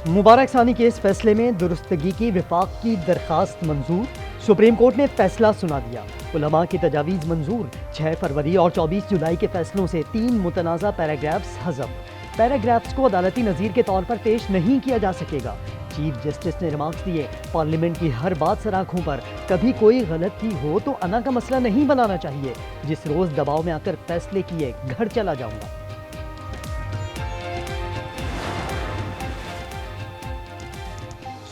مبارک ثانی کیس فیصلے میں درستگی کی وفاق کی درخواست منظور، سپریم کورٹ نے فیصلہ سنا دیا۔ علماء کی تجاویز منظور، 6 فروری اور 24 جولائی کے فیصلوں سے 3 متنازع پیراگرافز حذف۔ پیراگرافز کو عدالتی نظیر کے طور پر پیش نہیں کیا جا سکے گا۔ چیف جسٹس نے ریمارکس دیے، پارلیمنٹ کی ہر بات سر آنکھوں پر، کبھی کوئی غلطی ہو تو انا کا مسئلہ نہیں بنانا چاہیے۔ جس روز دباؤ میں آ کر فیصلے کیے، گھر چلا جاؤں گا۔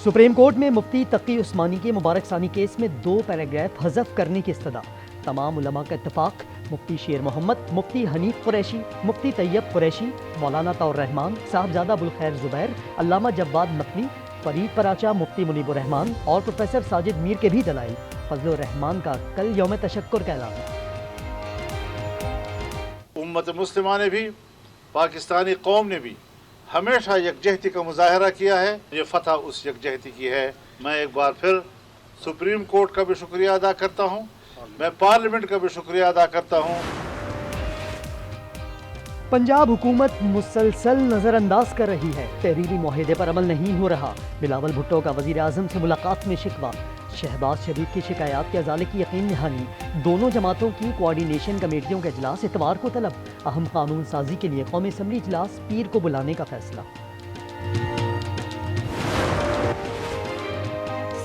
سپریم کورٹ میں مفتی تقی عثمانی کے مبارک ثانی کیس میں 2 پیراگراف حذف کرنے کی استدعا۔ تمام علماء کا اتفاق، مفتی شیر محمد، مفتی حنیف قریشی، مفتی طیب قریشی، مولانا طور رحمان، صاحبزادہ ابوالخیر زبیر، علامہ جواد نقوی، فرید پراچا، مفتی منیب الرحمان اور پروفیسر ساجد میر کے بھی دلائل۔ فضل الرحمان کا کل یوم تشکر کا اعلان۔ امت مسلمہ نے بھی، پاکستانی قوم نے بھی ہمیشہ یکجہتی کا مظاہرہ کیا ہے۔ یہ فتح اس یکجہتی کی ہے۔ میں ایک بار پھر سپریم کورٹ کا بھی شکریہ ادا کرتا ہوں، میں پارلیمنٹ کا بھی شکریہ ادا کرتا ہوں۔ پنجاب حکومت مسلسل نظر انداز کر رہی ہے، تحریری معاہدے پر عمل نہیں ہو رہا۔ بلاول بھٹو کا وزیر اعظم سے ملاقات میں شکوہ، شہباز شریف کی شکایات کے ازالے کی یقین دہانی۔ دونوں جماعتوں کی کوارڈینیشن کمیٹیوں کا اجلاس اتوار کو طلب۔ اہم قانون سازی کے لیے قومی اسمبلی اجلاس پیر کو بلانے کا فیصلہ۔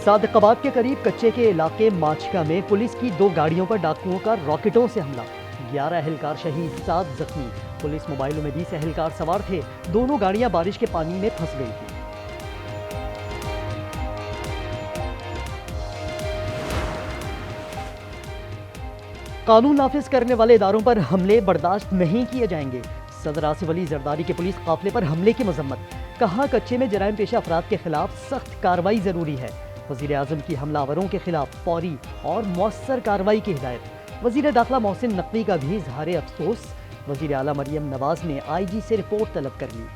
صادق آباد کے قریب کچے کے علاقے ماچکا میں پولیس کی 2 گاڑیوں پر ڈاکوؤں کا راکٹوں سے حملہ، 11 اہلکار شہید، 7 زخمی۔ پولیس موبائلوں میں 20 اہلکار سوار تھے، دونوں گاڑیاں بارش کے پانی میں پھنس گئی تھیں۔ قانون نافذ کرنے والے اداروں پر حملے برداشت نہیں کیے جائیں گے، صدر آصف علی زرداری کے پولیس قافلے پر حملے کی مذمت، کہا کچے میں جرائم پیشہ افراد کے خلاف سخت کارروائی ضروری ہے۔ وزیر اعظم کی حملہ آوروں کے خلاف فوری اور مؤثر کارروائی کی ہدایت۔ وزیر داخلہ محسن نقوی کا بھی اظہار افسوس، وزیر اعلیٰ مریم نواز نے آئی جی سے رپورٹ طلب کر لی۔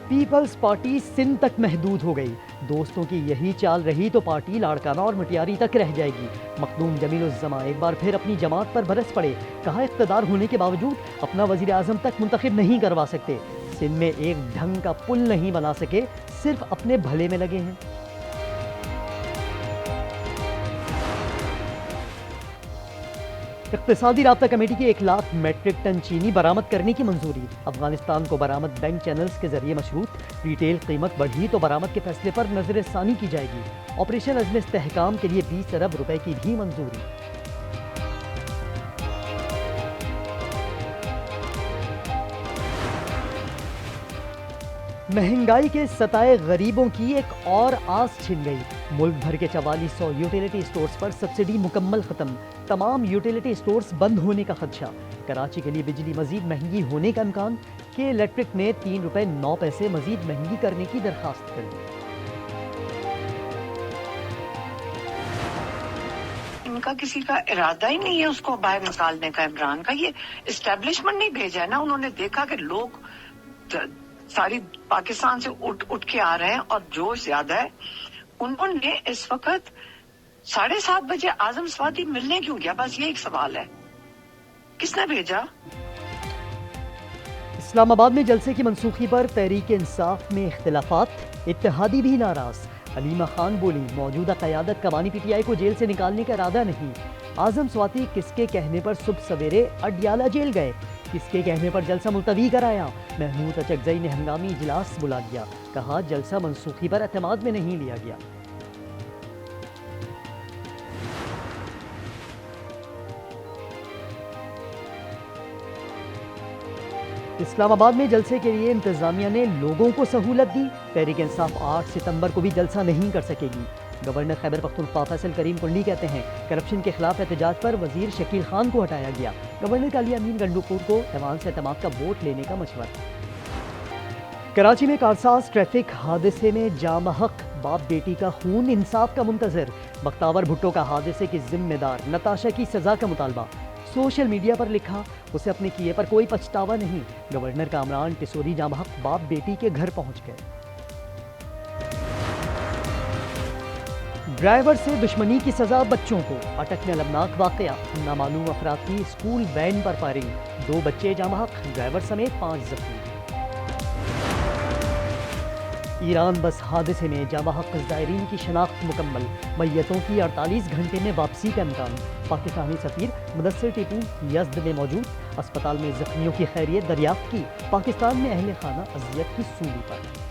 پیپلز پارٹی سندھ تک محدود ہو گئی، دوستوں کی یہی چال رہی تو پارٹی لاڑکانہ اور مٹیاری تک رہ جائے گی۔ مخدوم جمیل الزماں ایک بار پھر اپنی جماعت پر برس پڑے، کہا اقتدار ہونے کے باوجود اپنا وزیر اعظم تک منتخب نہیں کروا سکتے، سندھ میں ایک ڈھنگ کا پل نہیں بنا سکے، صرف اپنے بھلے میں لگے ہیں۔ اقتصادی رابطہ کمیٹی کی 1 لاکھ میٹرک ٹن چینی برآمد کرنے کی منظوری، افغانستان کو برآمد بینک چینلز کے ذریعے مشروط، ریٹیل قیمت بڑھی تو برآمد کے فیصلے پر نظر ثانی کی جائے گی۔ آپریشن عزم استحکام کے لیے 20 ارب روپے کی بھی منظوری۔ مہنگائی کے ستائے غریبوں کی ایک اور آس چھن گئی، ملک بھر کے 4400 یوٹیلیٹی سٹورز پر سبسڈی مکمل ختم، تمام یوٹیلیٹی سٹورز بند ہونے کا خدشہ۔ کراچی کے لیے بجلی مزید مہنگی ہونے کا امکان، کہ الیکٹرک نے 3 روپے 9 پیسے مزید مہنگی کرنے کی درخواست کر دی۔ ان کا کسی کا ارادہ ہی نہیں ہے اس کو باہر نکالنے کا، عمران کا یہ اسٹیبلشمنٹ نہیں بھیجا ہے نا، انہوں نے دیکھا کہ لوگ ساری پاکستان سے اٹھ کے آ رہے ہیں اور جوش زیادہ ہے، انہوں نے اس وقت 7:30 بجے اعظم سوادی ملنے کیوں گیا؟ بس یہ ایک سوال ہے، کس نے بھیجا؟ اسلام آباد میں جلسے کی منسوخی پر تحریک انصاف میں اختلافات، اتحادی بھی ناراض۔ علیمہ خان بولی، موجودہ قیادت کا بانی پی ٹی آئی کو جیل سے نکالنے کا ارادہ نہیں۔ اعظم سواتی کس کے کہنے پر صبح سویرے اڈیالہ جیل گئے، کس کے کہنے پر جلسہ ملتوی کرایا؟ محمود اچکزئی نے ہنگامی اجلاس بلا لیا، کہا جلسہ منسوخی پر اعتماد میں نہیں لیا گیا۔ اسلام آباد میں جلسے کے لیے انتظامیہ نے لوگوں کو سہولت دی، تحریک انصاف 8 ستمبر کو بھی جلسہ نہیں کر سکے گی۔ گورنر خیبر پختونخوا فیصل کریم کنڈی کہتے ہیں کرپشن کے خلاف احتجاج پر وزیر شکیل خان کو ہٹایا گیا، گورنر کا علی امین گنڈوپور کو ایوان سے اعتماد کا ووٹ لینے کا مشورہ۔ کراچی میں کارساز ٹریفک حادثے میں جاں حق باپ بیٹی کا خون انصاف کا منتظر، بختاور بھٹو کا حادثے کی ذمہ دار نتاشا کی سزا کا مطالبہ، سوشل میڈیا پر لکھا اسے اپنے کیے پر کوئی پچھتاوا نہیں، گورنر کامران ٹسوری جاں حق باپ بیٹی کے گھر پہنچ گئے۔ ڈرائیور سے دشمنی کی سزا بچوں کو، اٹک میں المناک واقعہ، نامعلوم افراد کی اسکول وین پر فائرنگ، 2 بچے جاں بحق، ڈرائیور سمیت 5 زخمی۔ ایران بس حادثے میں جاں بحق زائرین کی شناخت مکمل، میتوں کی 48 گھنٹے میں واپسی کا امکان۔ پاکستانی سفیر مدثر ٹیپو یزد میں موجود، اسپتال میں زخمیوں کی خیریت دریافت کی۔ پاکستان میں اہل خانہ اذیت کی سولی پر۔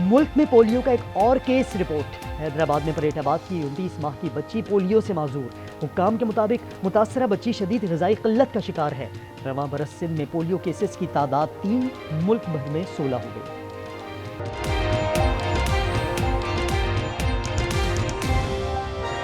ملک میں پولیو کا ایک اور کیس رپورٹ، حیدرآباد میں پریٹ آباد کی 29 ماہ کی بچی پولیو سے معذور، حکام کے مطابق متاثرہ بچی شدید غذائی قلت کا شکار ہے۔ رواں برس سندھ میں پولیو کیسز کی تعداد 3، ملک بھر میں 16 ہو گئی۔